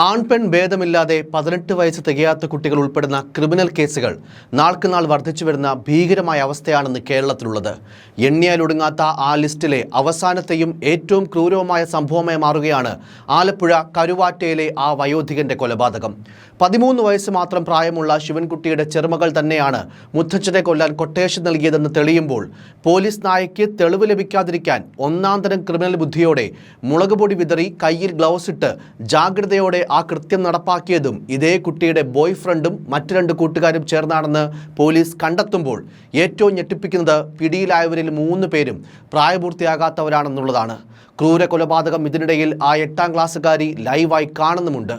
ആൺപെൺ ഭേദമില്ലാതെ 18 വയസ്സ് തികയാത്ത കുട്ടികൾ ഉൾപ്പെടുന്ന ക്രിമിനൽ കേസുകൾ നാൾക്കുനാൾ വർദ്ധിച്ചു വരുന്ന ഭീകരമായ അവസ്ഥയാണെന്ന് കേരളത്തിലുള്ളത്. എണ്ണിയാലൊടുങ്ങാത്ത ആ ലിസ്റ്റിലെ അവസാനത്തെയും ഏറ്റവും ക്രൂരവുമായ സംഭവമായി മാറുകയാണ് ആലപ്പുഴ കരുവാറ്റയിലെ ആ വയോധികന്റെ കൊലപാതകം. 13 വയസ്സ് മാത്രം പ്രായമുള്ള ശിവൻകുട്ടിയുടെ ചെറുമകൾ തന്നെയാണ് മുത്തച്ഛനെ കൊല്ലാൻ കൊട്ടേഷൻ നൽകിയതെന്ന് തെളിയുമ്പോൾ പോലീസ് നായയ്ക്ക് തെളിവ് ലഭിക്കാതിരിക്കാൻ ഒന്നാന്തരം ക്രിമിനൽ ബുദ്ധിയോടെ മുളകുപൊടി വിതറി കയ്യിൽ ഗ്ലൗസ് ഇട്ട് ജാഗ്രതയോടെ ആ കൃത്യം നടപ്പാക്കിയതും ഇതേ കുട്ടിയുടെ ബോയ് ഫ്രണ്ടും മറ്റു 2 കൂട്ടുകാരും ചേർന്നാണെന്ന് പോലീസ് കണ്ടെത്തുമ്പോൾ ഏറ്റവും ഞെട്ടിപ്പിക്കുന്നത് പിടിയിലായവരിൽ 3 പേരും പ്രായപൂർത്തിയാകാത്തവരാണെന്നുള്ളതാണ്. ക്രൂര കൊലപാതകം ഇതിനിടയിൽ ആ 8ാം ക്ലാസ്സുകാരി ലൈവായി കാണുന്നുമുണ്ട്.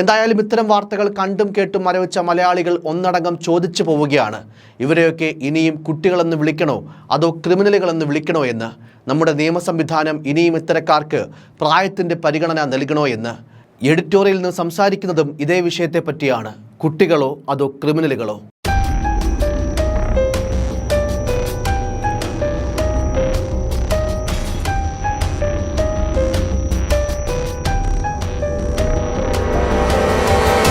എന്തായാലും ഇത്തരം വാർത്തകൾ കണ്ടും കേട്ടും മരവിച്ച മലയാളികൾ ഒന്നടങ്കം ചോദിച്ചു പോവുകയാണ്, ഇവരെയൊക്കെ ഇനിയും കുട്ടികളെന്ന് വിളിക്കണോ അതോ ക്രിമിനലുകളെന്ന് വിളിക്കണോ എന്ന്. നമ്മുടെ നിയമ സംവിധാനം ഇനിയും ഇത്തരക്കാർക്ക് പ്രായത്തിൻ്റെ പരിഗണന നൽകണോ എന്ന്. എഡിറ്റോറിയലിൽ നിന്ന് സംസാരിക്കുന്നതും ഇതേ വിഷയത്തെ പറ്റിയാണ്. കുട്ടികളോ അതോ ക്രിമിനലുകളോ?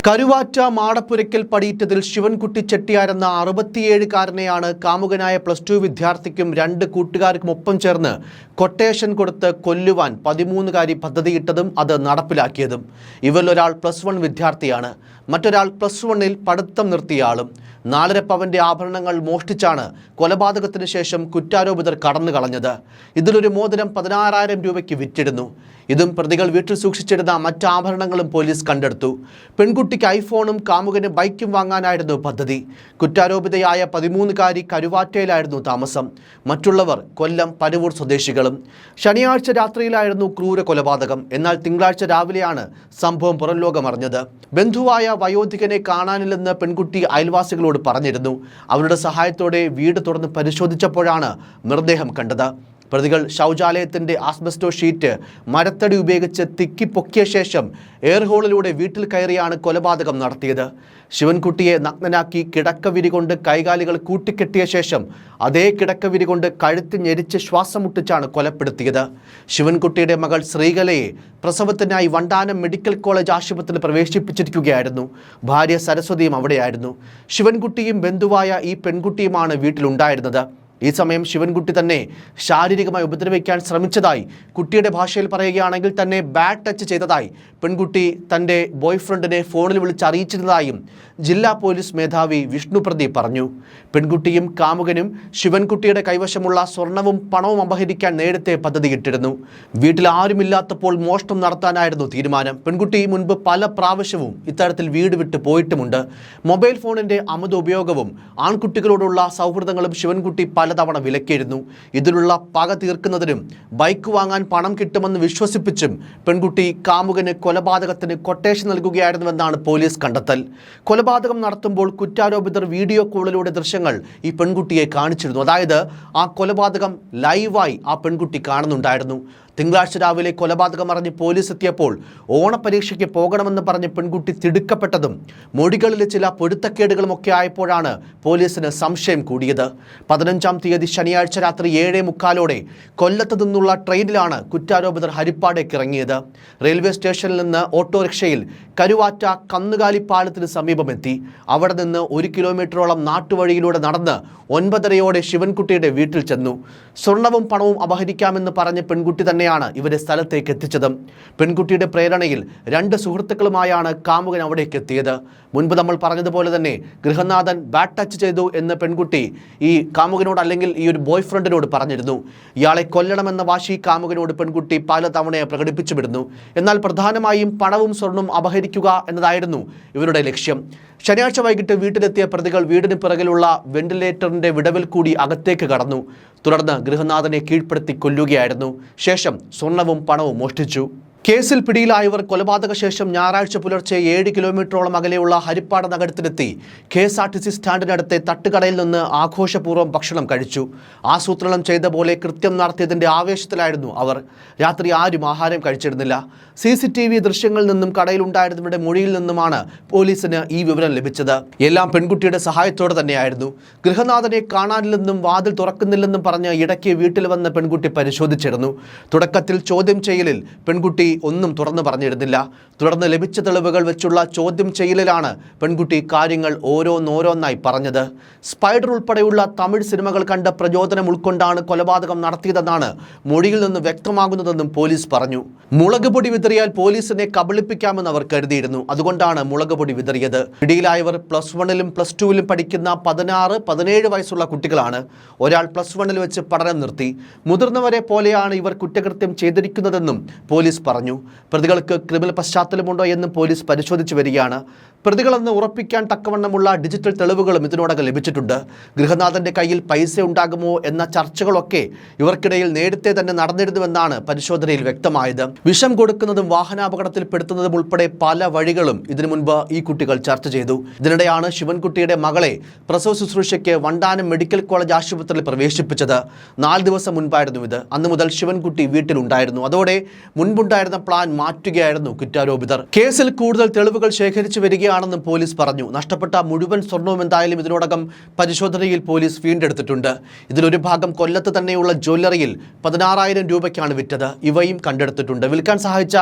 കരുവാറ്റ മാടപ്പുരയ്ക്കൽ പടിയിറ്റതിൽ ശിവൻകുട്ടി ചെട്ടിയാരെന്ന 67-കാരനെയാണ് കാമുകനായ +2 വിദ്യാർത്ഥിക്കും 2 കൂട്ടുകാർക്കും ഒപ്പം ചേർന്ന് കൊട്ടേഷൻ കൊടുത്ത് കൊല്ലുവാൻ 13-കാരി പദ്ധതിയിട്ടതും അത് നടപ്പിലാക്കിയതും. ഇവരിലൊരാൾ +1 വിദ്യാർത്ഥിയാണ്, മറ്റൊരാൾ +1-ൽ പഠിത്തം നിർത്തിയ ആളും. 4.5 പവന്റെ ആഭരണങ്ങൾ മോഷ്ടിച്ചാണ് കൊലപാതകത്തിന് ശേഷം കുറ്റാരോപിതർ കടന്നു കളഞ്ഞത്. ഇതിലൊരു മോതിരം 16,000 രൂപയ്ക്ക് വിറ്റിരുന്നു. ഇതും പ്രതികൾ വീട്ടിൽ സൂക്ഷിച്ചിരുന്ന മറ്റ് ആഭരണങ്ങളും പോലീസ് കണ്ടെടുത്തു. പെൺകുട്ടിക്ക് ഐഫോണും കാമുകന് ബൈക്കും വാങ്ങാനായിരുന്നു പദ്ധതി. കുറ്റാരോപിതയായ 13-കാരി കരുവാറ്റയിലായിരുന്നു താമസം. മറ്റുള്ളവർ കൊല്ലം പരവൂർ സ്വദേശികളും. ശനിയാഴ്ച രാത്രിയിലായിരുന്നു ക്രൂര കൊലപാതകം. എന്നാൽ തിങ്കളാഴ്ച രാവിലെയാണ് സംഭവം പുറംലോകമറിഞ്ഞത്. ബന്ധുവായ വയോധികനെ കാണാനില്ലെന്ന് പെൺകുട്ടി അയൽവാസികളോട് പറഞ്ഞിരുന്നു. അവരുടെ സഹായത്തോടെ വീട് തുറന്ന് പരിശോധിച്ചപ്പോഴാണ് മൃതദേഹം കണ്ടത്. പ്രതികൾ ശൗചാലയത്തിൻ്റെ ആസ്ബസ്റ്റോ ഷീറ്റ് മരത്തടി ഉപയോഗിച്ച് തിക്കിപ്പൊക്കിയ ശേഷം എയർഹോളിലൂടെ വീട്ടിൽ കയറിയാണ് കൊലപാതകം നടത്തിയത്. ശിവൻകുട്ടിയെ നഗ്നനാക്കി കിടക്കവിരി കൊണ്ട് കൈകാലുകൾ കൂട്ടിക്കെട്ടിയ ശേഷം അതേ കിടക്കവിരി കൊണ്ട് കഴുത്ത് ഞെരിച്ച് ശ്വാസം മുട്ടിച്ചാണ് കൊലപ്പെടുത്തിയത്. ശിവൻകുട്ടിയുടെ മകൾ ശ്രീകലയെ പ്രസവത്തിനായി വണ്ടാനം മെഡിക്കൽ കോളേജ് ആശുപത്രിയിൽ പ്രവേശിപ്പിച്ചിരിക്കുകയായിരുന്നു. ഭാര്യ സരസ്വതിയും അവിടെയായിരുന്നു. ശിവൻകുട്ടിയും ബന്ധുവായ ഈ പെൺകുട്ടിയുമാണ് വീട്ടിലുണ്ടായിരുന്നത്. ഈ സമയം ശിവൻകുട്ടി തന്നെ ശാരീരികമായി ഉപദ്രവിക്കാൻ ശ്രമിച്ചതായി, കുട്ടിയുടെ ഭാഷയിൽ പറയുകയാണെങ്കിൽ തന്നെ ബാഡ് ടച്ച് ചെയ്തതായി പെൺകുട്ടി തൻ്റെ ബോയ് ഫ്രണ്ടിനെ ഫോണിൽ വിളിച്ച് അറിയിച്ചിരുന്നതായും ജില്ലാ പോലീസ് മേധാവി വിഷ്ണു പ്രദീപ് പറഞ്ഞു. പെൺകുട്ടിയും കാമുകനും ശിവൻകുട്ടിയുടെ കൈവശമുള്ള സ്വർണവും പണവും അപഹരിക്കാൻ നേരത്തെ പദ്ധതിയിട്ടിരുന്നു. വീട്ടിൽ ആരുമില്ലാത്തപ്പോൾ മോഷണം നടത്താനായിരുന്നു തീരുമാനം. പെൺകുട്ടി മുൻപ് പല പ്രാവശ്യവും ഇത്തരത്തിൽ വീട് വിട്ട് പോയിട്ടുമുണ്ട്. മൊബൈൽ ഫോണിൻ്റെ അമിത ഉപയോഗവും ആൺകുട്ടികളോടുള്ള സൗഹൃദങ്ങളും ശിവൻകുട്ടി പലതവണ വിലക്കിയിരുന്നു. ഇതിലുള്ള പക തീർക്കുന്നതിനും ബൈക്ക് വാങ്ങാൻ പണം കിട്ടുമെന്ന് വിശ്വസിപ്പിച്ചും പെൺകുട്ടി കാമുകന് കൊലപാതകത്തിന് കൊട്ടേഷൻ നൽകുകയായിരുന്നുവെന്നാണ് പോലീസ് കണ്ടെത്തൽ. കൊലപാതകം നടത്തുമ്പോൾ കുറ്റാരോപിതർ വീഡിയോ കോളിലൂടെ ദൃശ്യങ്ങൾ ഈ പെൺകുട്ടിയെ കാണിച്ചിരുന്നു. അതായത് ആ കൊലപാതകം ലൈവായി ആ പെൺകുട്ടി കാണുന്നുണ്ടായിരുന്നു. തിങ്കളാഴ്ച രാവിലെ കൊലപാതകം അറിഞ്ഞ് പോലീസ് എത്തിയപ്പോൾ ഓണപരീക്ഷയ്ക്ക് പോകണമെന്ന് പറഞ്ഞ് പെൺകുട്ടി തിടുക്കപ്പെട്ടതും മൊഴികളിലെ ചില പൊരുത്തക്കേടുകളുമൊക്കെ ആയപ്പോഴാണ് പോലീസിന് സംശയം കൂടിയത്. 15-ാം തീയതി ശനിയാഴ്ച രാത്രി 7:45 കൊല്ലത്ത് നിന്നുള്ള ട്രെയിനിലാണ് കുറ്റാരോപിതർ ഹരിപ്പാടേക്ക് ഇറങ്ങിയത്. റെയിൽവേ സ്റ്റേഷനിൽ നിന്ന് ഓട്ടോറിക്ഷയിൽ കരുവാറ്റ കന്നുകാലിപ്പാലത്തിന് സമീപമെത്തി. അവിടെ നിന്ന് 1 കിലോമീറ്ററോളം നാട്ടുവഴിയിലൂടെ നടന്ന് 9:30 ശിവൻകുട്ടിയുടെ വീട്ടിൽ ചെന്നു. സ്വർണവും പണവും അപഹരിക്കാമെന്ന് പറഞ്ഞ് പെൺകുട്ടി തന്നെയാണ് ഇവരെ സ്ഥലത്തേക്ക് എത്തിച്ചത്. പെൺകുട്ടിയുടെ പ്രേരണയിൽ 2 സുഹൃത്തുക്കളുമായാണ് കാമുകൻ അവിടേക്ക് എത്തിയത്. മുൻപ് നമ്മൾ പറഞ്ഞതുപോലെ തന്നെ ഗൃഹനാഥൻ ബാഡ് ടച്ച് ചെയ്തു എന്ന് പെൺകുട്ടി ഈ കാമുകനോട് അല്ലെങ്കിൽ ഈ ഒരു ബോയ് ഫ്രണ്ടിനോട് പറഞ്ഞിരുന്നു. ഇയാളെ കൊല്ലണമെന്ന വാശി കാമുകനോട് പെൺകുട്ടി പലതവണ പ്രകടിപ്പിച്ചുവിടുന്നു. എന്നാൽ പ്രധാനമായും പണവും സ്വർണവും അപഹരിക്കുക എന്നതായിരുന്നു ഇവരുടെ ലക്ഷ്യം. ശനിയാഴ്ച വൈകിട്ട് വീട്ടിലെത്തിയ പ്രതികൾ വീടിന് പിറകിലുള്ള വെന്റിലേറ്ററിൻ്റെ വിടവിൽ കൂടി അകത്തേക്ക് കടന്നു. തുടർന്ന് ഗൃഹനാഥനെ കീഴ്പ്പെടുത്തി കൊല്ലുകയായിരുന്നു. ശേഷം സ്വർണവും പണവും മോഷ്ടിച്ചു. കേസിൽ പിടിയിലായവർ കൊലപാതക ശേഷം ഞായറാഴ്ച പുലർച്ചെ 7 കിലോമീറ്ററോളം അകലെയുള്ള ഹരിപ്പാട് നഗരത്തിലെത്തി KSRTC സ്റ്റാൻഡിനടുത്തെ തട്ടുകടയിൽ നിന്ന് ആഘോഷപൂർവ്വം ഭക്ഷണം കഴിച്ചു. ആസൂത്രണം ചെയ്ത പോലെ കൃത്യം നടത്തിയതിൻ്റെ ആവേശത്തിലായിരുന്നു അവർ. രാത്രി ആരും ആഹാരം കഴിച്ചിരുന്നില്ല. CCTV ദൃശ്യങ്ങളിൽ നിന്നും കടയിലുണ്ടായിരുന്നവരുടെ മൊഴിയിൽ നിന്നുമാണ് പോലീസിന് ഈ വിവരം ലഭിച്ചത്. എല്ലാം പെൺകുട്ടിയുടെ സഹായത്തോടെ തന്നെയായിരുന്നു. ഗൃഹനാഥനെ കാണാനില്ലെന്നും വാതിൽ തുറക്കുന്നില്ലെന്നും പറഞ്ഞ് ഇടയ്ക്ക് വീട്ടിൽ വന്ന പെൺകുട്ടി പരിശോധിച്ചിരുന്നു. തുടക്കത്തിൽ ചോദ്യം ചെയ്യലിൽ പെൺകുട്ടി ഒന്നും തുറന്നു പറഞ്ഞിരുന്നില്ല. തുടർന്ന് ലഭിച്ച തെളിവുകൾ വെച്ചുള്ള ചോദ്യം ചെയ്യലിലാണ് പെൺകുട്ടി കാര്യങ്ങൾ ഓരോന്നോരോന്നായി പറഞ്ഞത്. സ്പൈഡർ ഉൾപ്പെടെയുള്ള തമിഴ് സിനിമകൾ കണ്ട് പ്രചോദനം ഉൾക്കൊണ്ടാണ് കൊലപാതകം നടത്തിയതെന്നാണ് മൊഴിയിൽ നിന്ന് വ്യക്തമാകുന്നതെന്നും പോലീസ് പറഞ്ഞു. മുളക് പൊടി വിതറിയാൽ പോലീസിനെ കബളിപ്പിക്കാമെന്ന് അവർ കരുതിയിരുന്നു. അതുകൊണ്ടാണ് മുളക് പൊടി വിതറിയത്. പിടിയിലായവർ +1-ലും +2-ലും പഠിക്കുന്ന 16-17 വയസ്സുള്ള കുട്ടികളാണ്. ഒരാൾ +1-ൽ വെച്ച് പഠനം നിർത്തി. മുതിർന്നവരെ പോലെയാണ് ഇവർ കുറ്റകൃത്യം ചെയ്തിരിക്കുന്നതെന്നും പോലീസ് പറഞ്ഞു. പ്രതികൾക്ക് ക്രിമിനൽ പശ്ചാത്തലമുണ്ടോ എന്നും പോലീസ് പരിശോധിച്ചു വരികയാണ്. പ്രതികളെന്ന് ഉറപ്പിക്കാൻ തക്കവണ്ണമുള്ള ഡിജിറ്റൽ തെളിവുകളും ഇതിനോടകം ലഭിച്ചിട്ടുണ്ട്. ഗൃഹനാഥന്റെ കയ്യിൽ പൈസ ഉണ്ടാകുമോ എന്ന ചർച്ചകളൊക്കെ ഇവർക്കിടയിൽ നേരത്തെ തന്നെ നടന്നിരുന്നുവെന്നാണ് പരിശോധനയിൽ വ്യക്തമായത്. വിഷം കൊടുക്കുന്നതും വാഹനാപകടത്തിൽപ്പെടുത്തുന്നതും ഉൾപ്പെടെ പല വഴികളും ഇതിനു മുൻപ് ഈ കുട്ടികൾ ചർച്ച ചെയ്തു. ഇതിനിടെയാണ് ശിവൻകുട്ടിയുടെ മകളെ പ്രസവ ശുശ്രൂഷയ്ക്ക് വണ്ടാനം മെഡിക്കൽ കോളേജ് ആശുപത്രിയിൽ പ്രവേശിപ്പിച്ചത്. 4 ദിവസം മുൻപായിരുന്നു ഇത്. അന്നു മുതൽ ശിവൻകുട്ടി വീട്ടിലുണ്ടായിരുന്നു. അതോടെ മുൻപുണ്ടായിരുന്ന പ്ലാൻ മാറ്റുകയായിരുന്നു കുറ്റാരോപിതർ. കേസിൽ കൂടുതൽ തെളിവുകൾ ശേഖരിച്ചു വരികയാണെന്നും പോലീസ് പറഞ്ഞു. നഷ്ടപ്പെട്ട മുഴുവൻ സ്വർണവും എന്തായാലും ഇതിനോടകം പരിശോധനയിൽ പോലീസ് വീണ്ടെടുത്തിട്ടുണ്ട്. ഇതിലൊരു ഭാഗം കൊല്ലത്ത് തന്നെയുള്ള ജ്വല്ലറിയിൽ 16,000 രൂപയ്ക്കാണ് വിറ്റത്. ഇവയും കണ്ടെടുത്തിട്ടുണ്ട്. വിൽക്കാൻ സഹായിച്ച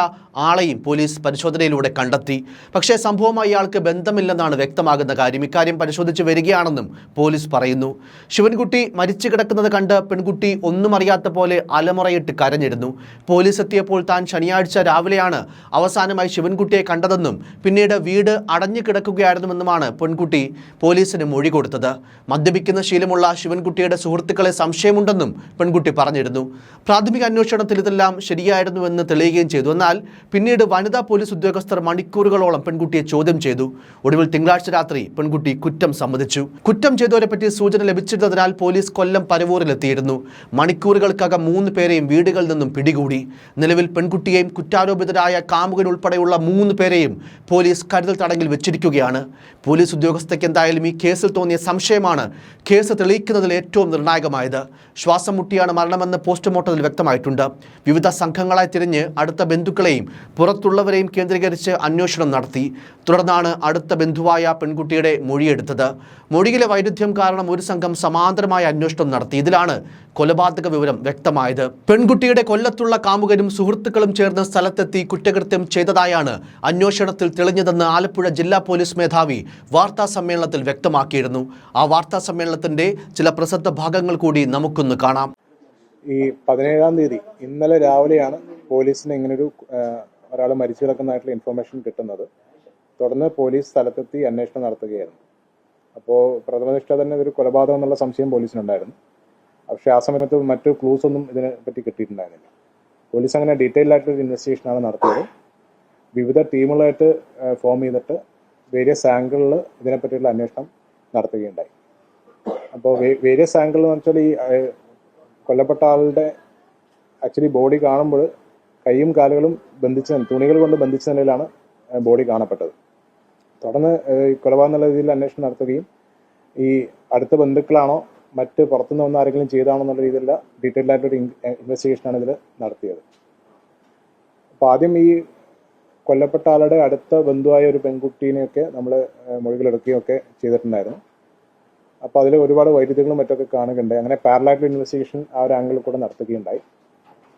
ആളെയും പോലീസ് പരിശോധനയിലൂടെ കണ്ടെത്തി. പക്ഷേ സംഭവമായി ഇയാൾക്ക് ബന്ധമില്ലെന്നാണ് വ്യക്തമാകുന്ന കാര്യം. ഇക്കാര്യം പരിശോധിച്ച് വരികയാണെന്നും പോലീസ് പറയുന്നു. ശിവൻകുട്ടി മരിച്ചു കിടക്കുന്നത് കണ്ട് പെൺകുട്ടി ഒന്നും അറിയാത്ത പോലെ അലമുറയിട്ട് കരഞ്ഞിരുന്നു. പോലീസ് എത്തിയപ്പോൾ താൻ ശനിയാഴ്ച രാവിലെയാണ് അവസാനമായി ശിവൻകുട്ടിയെ കണ്ടതെന്നും പിന്നീട് വീട് അടഞ്ഞു കിടക്കുകയായിരുന്നുവെന്നുമാണ് പെൺകുട്ടി പോലീസിന് മൊഴി കൊടുത്തത്. മദ്യപിക്കുന്ന ശീലമുള്ള ശിവൻകുട്ടിയുടെ സുഹൃത്തുക്കളെ സംശയമുണ്ടെന്നും പെൺകുട്ടി പറഞ്ഞിരുന്നു. പ്രാഥമിക അന്വേഷണത്തിൽ ഇതെല്ലാം ശരിയായിരുന്നുവെന്ന് തെളിയുകയും ചെയ്തു. എന്നാൽ പിന്നീട് വനിതാ പോലീസ് ഉദ്യോഗസ്ഥർ മണിക്കൂറുകളോളം പെൺകുട്ടിയെ ചോദ്യം ചെയ്തു. ഒടുവിൽ തിങ്കളാഴ്ച രാത്രി പെൺകുട്ടി കുറ്റം സമ്മതിച്ചു. കുറ്റം ചെയ്തവരെ പറ്റി സൂചന ലഭിച്ചിരുന്നതിനാൽ പോലീസ് കൊല്ലം പരവൂരിലെത്തിയിരുന്നു. മണിക്കൂറുകൾക്കകം 3 പേരെയും വീടുകളിൽ നിന്നും പിടികൂടി. നിലവിൽ പെൺകുട്ടിയെയും കുറ്റാരോപിതരായ കാമുകൻ ഉൾപ്പെടെയുള്ള 3 പേരെയും പോലീസ് കരുതൽ തടങ്കിൽ വെച്ചിരിക്കുകയാണ്. പോലീസ് ഉദ്യോഗസ്ഥയ്ക്ക് എന്തായാലും ഈ കേസിൽ തോന്നിയ സംശയമാണ് കേസ് തെളിയിക്കുന്നതിൽ ഏറ്റവും നിർണായകമായത്. ശ്വാസം മുട്ടിയാണ് മരണമെന്ന് പോസ്റ്റ്മോർട്ടത്തിൽ വ്യക്തമായിട്ടുണ്ട്. വിവിധ സംഘങ്ങളായി തിരിഞ്ഞ് അടുത്ത ബന്ധുക്കളെയും പുറത്തുള്ളവരെയും കേന്ദ്രീകരിച്ച് അന്വേഷണം നടത്തി. തുടർന്നാണ് അടുത്ത ബന്ധുവായ പെൺകുട്ടിയുടെ മൊഴിയെടുത്തത്. മൊഴിയിലെ വൈരുദ്ധ്യം കാരണം ഒരു സംഘം സമാന്തരമായ അന്വേഷണം നടത്തി. ഇതിലാണ് കൊലപാതക വിവരം വ്യക്തമായത്. പെൺകുട്ടിയുടെ കൊല്ലത്തുള്ള കാമുകനും സുഹൃത്തുക്കളും ചേർന്ന് സ്ഥലത്തെത്തി കുറ്റകൃത്യം ചെയ്തതായാണ് അന്വേഷണത്തിൽ തെളിഞ്ഞതെന്ന് ആലപ്പുഴ ജില്ലാ പോലീസ് മേധാവി വാർത്താ സമ്മേളനത്തിൽ വ്യക്തമാക്കിയിരുന്നു. ആ വാർത്താ സമ്മേളനത്തിന്റെ ചില പ്രസക്ത ഭാഗങ്ങൾ കൂടി നമുക്കൊന്ന് കാണാം. ഈ 17-ാം തീയതി ഇന്നലെ രാവിലെയാണ് പോലീസിന് ഇങ്ങനൊരു ഒരാൾ മരിച്ചു കിടക്കുന്നതായിട്ടുള്ള ഇൻഫർമേഷൻ കിട്ടുന്നത്. തുടർന്ന് പോലീസ് സ്ഥലത്തെത്തി അന്വേഷണം നടത്തുകയായിരുന്നു. അപ്പോൾ പ്രഥമദൃഷ്ട്യാ തന്നെ ഇതൊരു കൊലപാതകം എന്നുള്ള സംശയം പോലീസിനുണ്ടായിരുന്നു. പക്ഷേ ആ സമയത്ത് മറ്റു ക്ലൂസ് ഒന്നും ഇതിനെ പറ്റി കിട്ടിയിട്ടുണ്ടായിരുന്നില്ല. പോലീസ് അങ്ങനെ ഡീറ്റെയിൽ ആയിട്ടൊരു ഇൻവെസ്റ്റിഗേഷനാണ് നടത്തിയത്. വിവിധ ടീമുകളായിട്ട് ഫോം ചെയ്തിട്ട് വേരിയസ് ആംഗിളിൽ ഇതിനെപ്പറ്റിയുള്ള അന്വേഷണം നടത്തുകയുണ്ടായി. അപ്പോൾ വേരിയസ് ആംഗിൾ എന്ന് വെച്ചാൽ ഈ കൊല്ലപ്പെട്ട ആളുടെ ആക്ച്വലി ബോഡി കാണുമ്പോൾ കൈയും കാലുകളും തുണികൾ കൊണ്ട് ബന്ധിച്ച നിലയിലാണ് ബോഡി കാണപ്പെട്ടത്. തുടർന്ന് കൊലപാതകം എന്നുള്ള രീതിയിൽ അന്വേഷണം നടത്തുകയും ഈ അടുത്ത ബന്ധുക്കളാണോ മറ്റ് പുറത്തുനിന്ന് വന്ന ആരെങ്കിലും ചെയ്താണോ എന്നുള്ള രീതിയിലുള്ള ഡീറ്റെയിൽഡ് ആയിട്ടൊരു ഇൻവെസ്റ്റിഗേഷനാണ് ഇതിൽ നടത്തിയത്. അപ്പോൾ ആദ്യം ഈ കൊല്ലപ്പെട്ട ആളുടെ അടുത്ത ബന്ധുവായ ഒരു പെൺകുട്ടീനെയൊക്കെ നമ്മൾ മൊഴികളെടുക്കുകയൊക്കെ ചെയ്തിട്ടുണ്ടായിരുന്നു. അപ്പോൾ അതിൽ ഒരുപാട് വൈരുദ്ധ്യങ്ങളും മറ്റൊക്കെ കാണുകയുണ്ടായി. അങ്ങനെ പാരലായിട്ടുള്ള ഇൻവെസ്റ്റിഗേഷൻ ആ ഒരു ആംഗിളിൽ കൂടെ നടത്തുകയുണ്ടായി.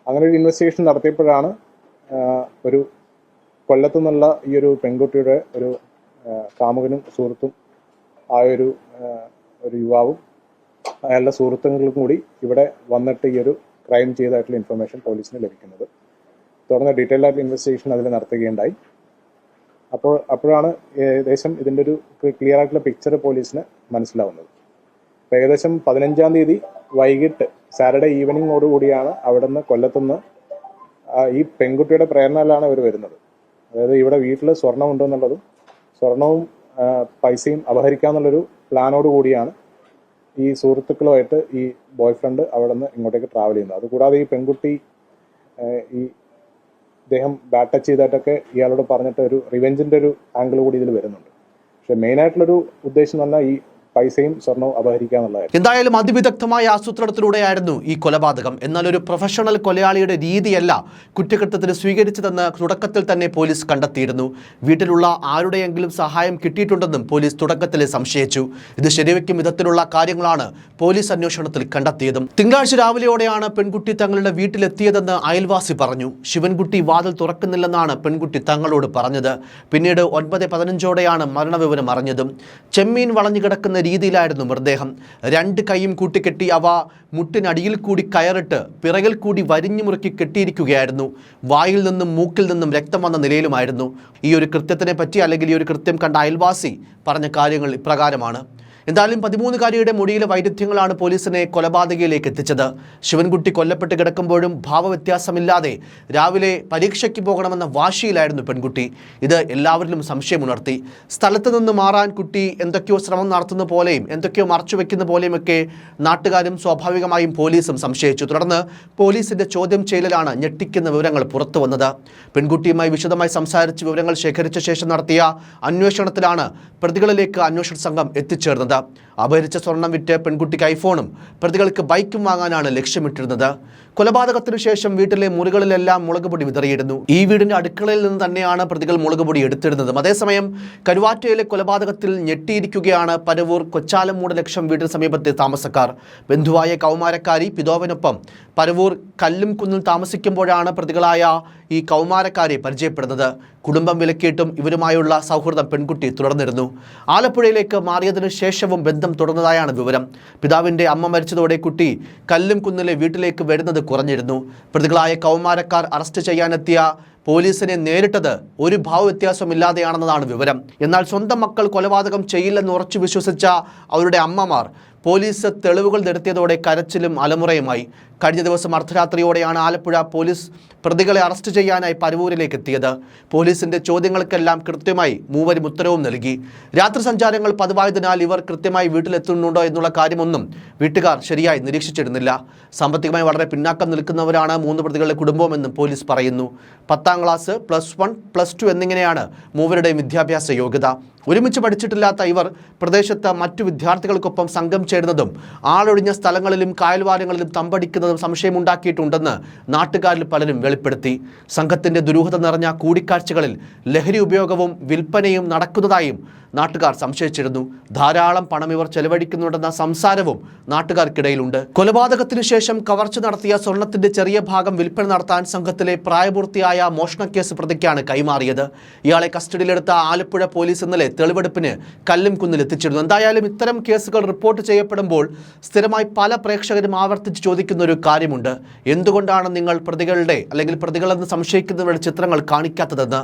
അങ്ങനെ ഒരു ഇൻവെസ്റ്റിഗേഷൻ നടത്തിയപ്പോഴാണ് ഒരു കൊല്ലത്തു നിന്നുള്ള ഈ ഒരു പെൺകുട്ടിയുടെ ഒരു കാമുകനും സുഹൃത്തും ആയൊരു യുവാവും അയാളുടെ സുഹൃത്തുക്കൾക്കും കൂടി ഇവിടെ വന്നിട്ട് ഈ ഒരു ക്രൈം ചെയ്തതായിട്ടുള്ള ഇൻഫർമേഷൻ പോലീസിന് ലഭിക്കുന്നത്. തുടർന്ന് ഡീറ്റെയിൽഡ് ആയിട്ടുള്ള ഇൻവെസ്റ്റിഗേഷൻ അതിൽ നടത്തുകയുണ്ടായി. അപ്പോഴാണ് ഏകദേശം ഇതിൻ്റെ ഒരു ക്ലിയർ ആയിട്ടുള്ള പിക്ചർ പോലീസിന് മനസ്സിലാവുന്നത്. അപ്പോൾ ഏകദേശം 15-ാം തീയതി വൈകിട്ട് സാറ്റർഡേ ഈവനിങ്ങോടുകൂടിയാണ് അവിടെ നിന്ന് കൊല്ലത്തുനിന്ന് ഈ പെൺകുട്ടിയുടെ പ്രേരണയിലാണ് ഇവർ വരുന്നത്. അതായത് ഇവിടെ വീട്ടിൽ സ്വർണം ഉണ്ടെന്നുള്ളതും സ്വർണവും പൈസയും അപഹരിക്കാമെന്നുള്ളൊരു പ്ലാനോട് കൂടിയാണ് ഈ സുഹൃത്തുക്കളുമായിട്ട് ഈ ബോയ് ഫ്രണ്ട് അവിടെ നിന്ന് ഇങ്ങോട്ടേക്ക് ട്രാവൽ ചെയ്യുന്നത്. അതുകൂടാതെ ഈ പെൺകുട്ടി ഈ അദ്ദേഹം ബാഡ് ടച്ച് ചെയ്തിട്ടൊക്കെ ഇയാളോട് പറഞ്ഞിട്ട് ഒരു റിവെഞ്ചിൻ്റെ ഒരു ആംഗിൾ കൂടി ഇതിൽ വരുന്നുണ്ട്. പക്ഷെ മെയിനായിട്ടുള്ളൊരു ഉദ്ദേശം എന്ന് പറഞ്ഞാൽ ഈ പൈസയും സ്വർണവും അപഹരിക്കുക എന്നുള്ളതായിരുന്നു. എന്തായാലും അതിവിദഗ്ധമായ ആസൂത്രണത്തിലൂടെയായിരുന്നു ഈ കൊലപാതകം. എന്നാൽ ഒരു പ്രൊഫഷണൽ കൊലയാളിയുടെ രീതിയല്ല കുറ്റകൃത്യത്തിന് സ്വീകരിച്ചതെന്ന് തുടക്കത്തിൽ തന്നെ പോലീസ് കണ്ടെത്തിയിരുന്നു. വീട്ടിലുള്ള ആരുടെയെങ്കിലും സഹായം കിട്ടിയിട്ടുണ്ടെന്നും പോലീസ് തുടക്കത്തിൽ സംശയിച്ചു. ഇത് ശരിവെക്കും വിധത്തിലുള്ള കാര്യങ്ങളാണ് പോലീസ് അന്വേഷണത്തിൽ കണ്ടെത്തിയതും. തിങ്കളാഴ്ച രാവിലെയോടെയാണ് പെൺകുട്ടി തങ്ങളുടെ വീട്ടിലെത്തിയതെന്ന് അയൽവാസി പറഞ്ഞു. ശിവൻകുട്ടി വാതിൽ തുറക്കുന്നില്ലെന്നാണ് പെൺകുട്ടി തങ്ങളോട് പറഞ്ഞത്. പിന്നീട് 9:15 മരണവിവരം അറിഞ്ഞതും. ചെമ്മീൻ വളഞ്ഞു കിടക്കുന്ന രീതിയിലായിരുന്നു മൃതദേഹം. 2 കൈയും കൂട്ടിക്കെട്ടി അവ മുട്ടിനടിയിൽ കൂടി കയറിട്ട് പിറകിൽ കൂടി വരിഞ്ഞു മുറുക്കി കെട്ടിയിരിക്കുകയായിരുന്നു. വായിൽ നിന്നും മൂക്കിൽ നിന്നും രക്തം വന്ന നിലയിലുമായിരുന്നു. ഈ ഒരു കൃത്യത്തിനെ പറ്റി അല്ലെങ്കിൽ ഈ ഒരു കൃത്യം കണ്ട അയൽവാസി പറഞ്ഞ കാര്യങ്ങൾ ഇപ്രകാരമാണ്. എന്തായാലും 13-കാരിയുടെ മൊഴിയിലെ വൈരുദ്ധ്യങ്ങളാണ് പോലീസിനെ കൊലപാതകയിലേക്ക് എത്തിച്ചത്. ശിവൻകുട്ടി കൊല്ലപ്പെട്ട് കിടക്കുമ്പോഴും ഭാവവ്യത്യാസമില്ലാതെ രാവിലെ പരീക്ഷയ്ക്ക് പോകണമെന്ന വാശിയിലായിരുന്നു പെൺകുട്ടി. ഇത് എല്ലാവരിലും സംശയമുണർത്തി. സ്ഥലത്ത് നിന്ന് മാറാൻ കുട്ടി എന്തൊക്കെയോ ശ്രമം നടത്തുന്ന പോലെയും എന്തൊക്കെയോ മറച്ചുവെക്കുന്ന പോലെയുമൊക്കെ നാട്ടുകാരും സ്വാഭാവികമായും പോലീസും സംശയിച്ചു. തുടർന്ന് പോലീസിന്റെ ചോദ്യം ചെയ്യലിലാണ് ഞെട്ടിക്കുന്ന വിവരങ്ങൾ പുറത്തു വന്നത്. പെൺകുട്ടിയുമായി വിശദമായി സംസാരിച്ച് വിവരങ്ങൾ ശേഖരിച്ച ശേഷം നടത്തിയ അന്വേഷണത്തിലാണ് പ്രതികളിലേക്ക് അന്വേഷണ സംഘം എത്തിച്ചേർന്നത്. അപഹരിച്ച സ്വർണം വിറ്റ് പെൺകുട്ടിക്ക് ഐഫോണും പ്രതികൾക്ക് ബൈക്കും വാങ്ങാനാണ് ലക്ഷ്യമിട്ടിരുന്നത്. കൊലപാതകത്തിനു ശേഷം വീട്ടിലെ മുറികളിലെല്ലാം മുളകുപൊടി വിതറിയിരുന്നു. ഈ വീടിന്റെ അടുക്കളയിൽ നിന്ന് തന്നെയാണ് പ്രതികൾ മുളകുപൊടി എടുത്തിരുന്നത്. അതേസമയം കരുവാറ്റയിലെ കൊലപാതകത്തിൽ ഞെട്ടിയിരിക്കുകയാണ് പരവൂർ കൊച്ചാലമ്മൂട് ലക്ഷം വീടിന് സമീപത്തെ താമസക്കാർ. ബന്ധുവായ കൗമാരക്കാരി പിതാവിനൊപ്പം പരവൂർ കല്ലും കുന്നിൽ താമസിക്കുമ്പോഴാണ് പ്രതികളായ ഈ കൗമാരക്കാരെ പരിചയപ്പെടുന്നത്. കുടുംബം വിലക്കിയിട്ടും ഇവരുമായുള്ള സൗഹൃദം പെൺകുട്ടി തുടർന്നിരുന്നു. ആലപ്പുഴയിലേക്ക് മാറിയതിനു ശേഷവും ബന്ധം തുടർന്നതായാണ് വിവരം. പിതാവിൻ്റെ അമ്മ മരിച്ചതോടെ കുട്ടി കല്ലും കുന്നിലെ വീട്ടിലേക്ക് വരുന്നത് കുറഞ്ഞിരുന്നു. പ്രതികളായ കൗമാരക്കാർ അറസ്റ്റ് ചെയ്യാനെത്തിയ പോലീസിനെ നേരിട്ടത് ഒരു ഭാവവ്യത്യാസമില്ലാതെയാണെന്നതാണ് വിവരം. എന്നാൽ സ്വന്തം മക്കൾ കൊലപാതകം ചെയ്യില്ലെന്ന് ഉറച്ചു വിശ്വസിച്ച അവരുടെ അമ്മമാർ പോലീസ് തെളിവുകൾ നിരത്തിയതോടെ കരച്ചിലും അലമുറയുമായി. കഴിഞ്ഞ ദിവസം അർദ്ധരാത്രിയോടെയാണ് ആലപ്പുഴ പോലീസ് പ്രതികളെ അറസ്റ്റ് ചെയ്യാനായി പരവൂരിലേക്ക് എത്തിയത്. പോലീസിന്റെ ചോദ്യങ്ങൾക്കെല്ലാം കൃത്യമായി മൂവരും ഉത്തരവും നൽകി. രാത്രി സഞ്ചാരങ്ങൾ പതിവായതിനാൽ ഇവർ കൃത്യമായി വീട്ടിലെത്തുന്നുണ്ടോ എന്നുള്ള കാര്യമൊന്നും വീട്ടുകാർ ശരിയായി നിരീക്ഷിച്ചിരുന്നില്ല. സാമ്പത്തികമായി വളരെ പിന്നാക്കം നിൽക്കുന്നവരാണ് 3 പ്രതികളുടെ കുടുംബമെന്നും പോലീസ് പറയുന്നു. 10ാം ക്ലാസ്, +1, +2 എന്നിങ്ങനെയാണ് മൂവരുടെയും വിദ്യാഭ്യാസ യോഗ്യത. ഒരുമിച്ച് പഠിച്ചിട്ടില്ലാത്ത ഇവർ പ്രദേശത്ത് മറ്റു വിദ്യാർത്ഥികൾക്കൊപ്പം സംഘം ചേരുന്നതും ആളൊഴിഞ്ഞ സ്ഥലങ്ങളിലും കായൽവാരങ്ങളിലും തമ്പടിക്കുന്നതും സംശയമുണ്ടാക്കിയിട്ടുണ്ടെന്ന് നാട്ടുകാരിൽ പലരും വെളിപ്പെടുത്തി. സംഘത്തിന്റെ ദുരൂഹത നിറഞ്ഞ കൂടിക്കാഴ്ചകളിൽ ലഹരി ഉപയോഗവും വിൽപ്പനയും നടക്കുന്നതായും നാട്ടുകാർ സംശയിച്ചിരുന്നു. ധാരാളം പണം ഇവർ ചെലവഴിക്കുന്നുണ്ടെന്ന സംസാരവും നാട്ടുകാർക്കിടയിലുണ്ട്. കൊലപാതകത്തിനു ശേഷം കവർച്ച നടത്തിയ സ്വർണത്തിന്റെ ചെറിയ ഭാഗം വിൽപ്പന നടത്താൻ സംഘത്തിലെ പ്രായപൂർത്തിയായ മോഷണക്കേസ് പ്രതിക്കാണ് കൈമാറിയത്. ഇയാളെ കസ്റ്റഡിയിലെടുത്ത ആലപ്പുഴ പോലീസ് ഇന്നലെ തെളിവെടുപ്പിന് കല്ലും കുന്നിൽ എത്തിച്ചിരുന്നു. എന്തായാലും ഇത്തരം കേസുകൾ റിപ്പോർട്ട് ചെയ്യപ്പെടുമ്പോൾ സ്ഥിരമായി പല പ്രേക്ഷകരും ആവർത്തിച്ച് ചോദിക്കുന്ന ഒരു കാര്യമുണ്ട്: എന്തുകൊണ്ടാണ് നിങ്ങൾ പ്രതികളുടെ അല്ലെങ്കിൽ പ്രതികളെന്ന് സംശയിക്കുന്നവരുടെ ചിത്രങ്ങൾ കാണിക്കാത്തതെന്ന്?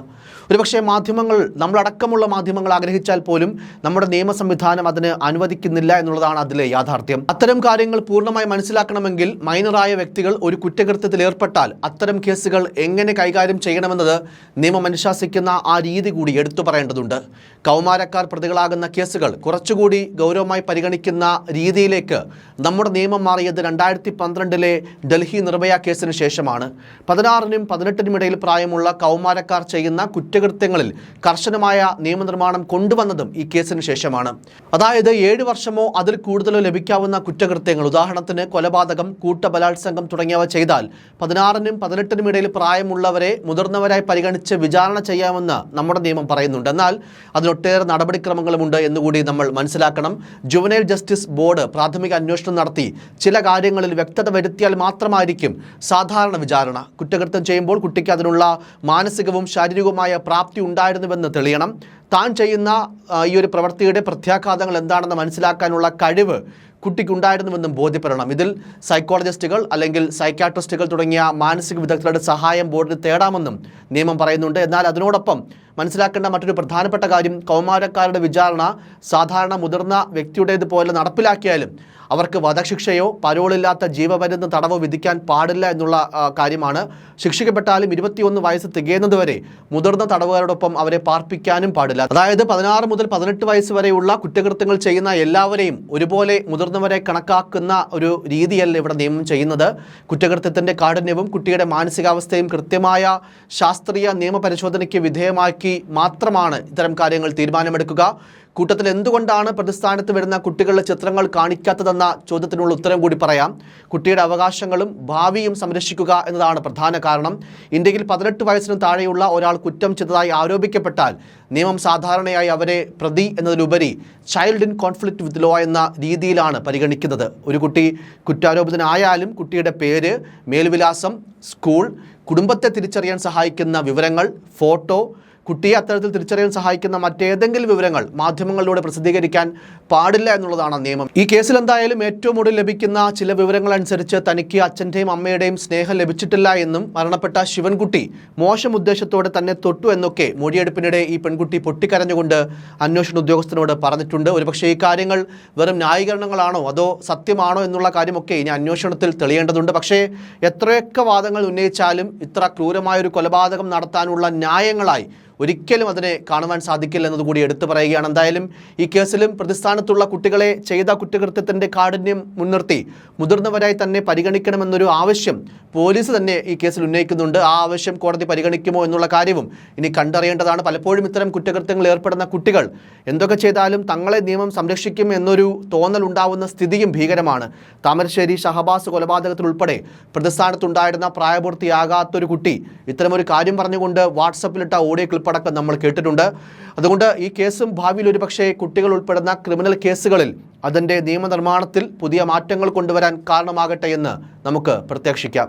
ഒരുപക്ഷെ മാധ്യമങ്ങൾ, നമ്മളടക്കമുള്ള മാധ്യമങ്ങൾ ആഗ്രഹിച്ചാൽ പോലും നമ്മുടെ നിയമ സംവിധാനം അതിന് അനുവദിക്കുന്നില്ല എന്നുള്ളതാണ് അതിലെ യാഥാർത്ഥ്യം. അത്തരം കാര്യങ്ങൾ പൂർണ്ണമായി മനസ്സിലാക്കണമെങ്കിൽ മൈനറായ വ്യക്തികൾ ഒരു കുറ്റകൃത്യത്തിൽ ഏർപ്പെട്ടാൽ അത്തരം കേസുകൾ എങ്ങനെ കൈകാര്യം ചെയ്യണമെന്നത് നിയമം അനുശാസിക്കുന്ന ആ രീതി കൂടി എടുത്തു പറയേണ്ടതുണ്ട്. കൗമാരക്കാർ പ്രതികളാകുന്ന കേസുകൾ കുറച്ചുകൂടി ഗൗരവമായി പരിഗണിക്കുന്ന രീതിയിലേക്ക് നമ്മുടെ നിയമം മാറിയത് 2012 ഡൽഹി നിർഭയ കേസിന് ശേഷമാണ്. 16-നും 18-നും ഇടയിൽ പ്രായമുള്ള കൗമാരക്കാർ ചെയ്യുന്ന കുറ്റകൃത്യങ്ങളിൽ കർശനമായ നിയമനിർമ്മാണം കൊണ്ടുവന്നതും ഈ കേസിന് ശേഷമാണ്. അതായത് 7 വർഷമോ അതിൽ കൂടുതലോ ലഭിക്കാവുന്ന കുറ്റകൃത്യങ്ങൾ, ഉദാഹരണത്തിന് കൊലപാതകം, കൂട്ടബലാത്സംഗം തുടങ്ങിയവ ചെയ്താൽ 16-നും 18-നും ഇടയിൽ പ്രായമുള്ളവരെ മുതിർന്നവരായി പരിഗണിച്ച് വിചാരണ ചെയ്യാമെന്ന് നമ്മുടെ നിയമം പറയുന്നുണ്ട്. എന്നാൽ അതിനൊട്ടേറെ നടപടിക്രമങ്ങളുമുണ്ട് എന്നുകൂടി നമ്മൾ മനസ്സിലാക്കണം. ജുവനൈൽ ജസ്റ്റിസ് ബോർഡ് പ്രാഥമിക അന്വേഷണം നടത്തി ചില കാര്യങ്ങളിൽ വ്യക്തത വരുത്തിയാൽ മാത്രമായിരിക്കും സാധാരണ വിചാരണ. കുറ്റകൃത്യം ചെയ്യുമ്പോൾ കുട്ടിക്ക് അതിനുള്ള മാനസികവും ശാരീരികവുമായ പ്രാപ്തി ഉണ്ടായിരുന്നുവെന്ന് തെളിയണം. താൻ ചെയ്യുന്ന ഈ ഒരു പ്രവൃത്തിയുടെ പ്രത്യാഘാതങ്ങൾ എന്താണെന്ന് മനസ്സിലാക്കാനുള്ള കഴിവ് കുട്ടിക്കുണ്ടായിരുന്നുവെന്നും ബോധ്യപ്പെടണം. ഇതിൽ സൈക്കോളജിസ്റ്റുകൾ അല്ലെങ്കിൽ സൈക്യാട്രിസ്റ്റുകൾ തുടങ്ങിയ മാനസിക വിദഗ്ധരുടെ സഹായം ബോർഡിന് തേടാമെന്നും നിയമം പറയുന്നുണ്ട്. എന്നാൽ അതിനോടൊപ്പം മനസ്സിലാക്കേണ്ട മറ്റൊരു പ്രധാനപ്പെട്ട കാര്യം, കൗമാരക്കാരുടെ വിചാരണ സാധാരണ മുതിർന്ന വ്യക്തിയുടേതുപോലെ നടപ്പിലാക്കിയാലും അവർക്ക് വധശിക്ഷയോ പരോളില്ലാത്ത ജീവപര്യന്തം തടവോ വിധിക്കാൻ പാടില്ല എന്നുള്ള കാര്യമാണ്. ശിക്ഷിക്കപ്പെട്ടാലും 21 വയസ്സ് തികയുന്നതുവരെ മുതിർന്ന തടവുകാരോടൊപ്പം അവരെ പാർപ്പിക്കാനും പാടില്ല. അതായത് 16 മുതൽ 18 വയസ്സ് വരെയുള്ള കുറ്റകൃത്യങ്ങൾ ചെയ്യുന്ന എല്ലാവരെയും ഒരുപോലെ മുതിർന്നവരെ കണക്കാക്കുന്ന ഒരു രീതിയല്ല ഇവിടെ നിയമം ചെയ്യുന്നത്. കുറ്റകൃത്യത്തിൻ്റെ കാഠിന്യവും കുട്ടിയുടെ മാനസികാവസ്ഥയും കൃത്യമായ ശാസ്ത്രീയ നിയമപരിശോധനയ്ക്ക് വിധേയമാക്കി മാത്രമാണ് ഇത്തരം കാര്യങ്ങൾ തീരുമാനമെടുക്കുക. കൂട്ടത്തിൽ എന്തുകൊണ്ടാണ് പ്രതിസ്ഥാനത്ത് വരുന്ന കുട്ടികളുടെ ചിത്രങ്ങൾ കാണിക്കാത്തതെന്ന ചോദ്യത്തിനുള്ള ഉത്തരം കൂടി പറയാം. കുട്ടിയുടെ അവകാശങ്ങളും ഭാവിയും സംരക്ഷിക്കുക എന്നതാണ് പ്രധാന കാരണം. ഇന്ത്യയിൽ 18 വയസ്സിന് താഴെയുള്ള ഒരാൾ കുറ്റം ചെയ്തതായി ആരോപിക്കപ്പെട്ടാൽ നിയമം സാധാരണയായി അവരെ പ്രതി എന്നതിലുപരി child in conflict with law എന്ന രീതിയിലാണ് പരിഗണിക്കുന്നത്. ഒരു കുട്ടി കുറ്റാരോപിതനായാലും കുട്ടിയുടെ പേര്, മേൽവിലാസം, സ്കൂൾ, കുടുംബത്തെ തിരിച്ചറിയാൻ സഹായിക്കുന്ന വിവരങ്ങൾ, ഫോട്ടോ, കുട്ടിയെ അത്തരത്തിൽ തിരിച്ചറിയാൻ സഹായിക്കുന്ന മറ്റേതെങ്കിലും വിവരങ്ങൾ മാധ്യമങ്ങളിലൂടെ പ്രസിദ്ധീകരിക്കാൻ പാടില്ല എന്നുള്ളതാണ് നിയമം. ഈ കേസിൽ എന്തായാലും ഏറ്റവും ഒടുവിൽ ലഭിക്കുന്ന ചില വിവരങ്ങൾ അനുസരിച്ച് തനിക്ക് അച്ഛൻ്റെയും അമ്മയുടെയും സ്നേഹം ലഭിച്ചിട്ടില്ല എന്നും മരണപ്പെട്ട ശിവൻകുട്ടി മോശം ഉദ്ദേശത്തോടെ തന്നെ തൊട്ടു എന്നൊക്കെ മൊഴിയെടുപ്പിനിടെ ഈ പെൺകുട്ടി പൊട്ടിക്കരഞ്ഞുകൊണ്ട് അന്വേഷണ ഉദ്യോഗസ്ഥനോട് പറഞ്ഞിട്ടുണ്ട്. ഒരുപക്ഷേ ഈ കാര്യങ്ങൾ വെറും ന്യായീകരണങ്ങളാണോ അതോ സത്യമാണോ എന്നുള്ള കാര്യമൊക്കെ ഇനി അന്വേഷണത്തിൽ തെളിയേണ്ടതുണ്ട്. പക്ഷേ എത്രയൊക്കെ വാദങ്ങൾ ഉന്നയിച്ചാലും ഇത്ര ക്രൂരമായൊരു കൊലപാതകം നടത്താനുള്ള ന്യായങ്ങളായി ഒരിക്കലും അതിനെ കാണുവാൻ സാധിക്കില്ല എന്നതുകൂടി എടുത്തു പറയുകയാണ്. എന്തായാലും ഈ കേസിലും പ്രതിസ്ഥാനത്തുള്ള കുട്ടികളെ ചെയ്ത കുറ്റകൃത്യത്തിൻ്റെ കാഠിന്യം മുൻനിർത്തി മുതിർന്നവരായി തന്നെ പരിഗണിക്കണമെന്നൊരു ആവശ്യം പോലീസ് തന്നെ ഈ കേസിൽ ഉന്നയിക്കുന്നുണ്ട്. ആ ആവശ്യം കോടതി പരിഗണിക്കുമോ എന്നുള്ള കാര്യവും ഇനി കണ്ടറിയേണ്ടതാണ്. പലപ്പോഴും ഇത്തരം കുറ്റകൃത്യങ്ങളിൽ ഏർപ്പെടുന്ന കുട്ടികൾ എന്തൊക്കെ ചെയ്താലും തങ്ങളെ നിയമം സംരക്ഷിക്കും എന്നൊരു തോന്നൽ ഉണ്ടാവുന്ന സ്ഥിതിയും ഭീകരമാണ്. താമരശ്ശേരി ഷഹബാസ് കൊലപാതകത്തിൽ ഉൾപ്പെടെ പ്രതിസ്ഥാനത്തുണ്ടായിരുന്ന പ്രായപൂർത്തിയാകാത്തൊരു കുട്ടി ഇത്തരമൊരു കാര്യം പറഞ്ഞുകൊണ്ട് വാട്സപ്പിലിട്ട ഓഡിയോ ക്ലിപ്പടക്കം നമ്മൾ കേട്ടിട്ടുണ്ട്. അതുകൊണ്ട് ഈ കേസും ഭാവിയിൽ ഒരു പക്ഷേ കുട്ടികൾ ഉൾപ്പെടുന്ന ക്രിമിനൽ കേസുകളിൽ അതിൻ്റെ നിയമനിർമ്മാണത്തിൽ പുതിയ മാറ്റങ്ങൾ കൊണ്ടുവരാൻ കാരണമാകട്ടെ എന്ന് നമുക്ക് പ്രത്യാശിക്കാം.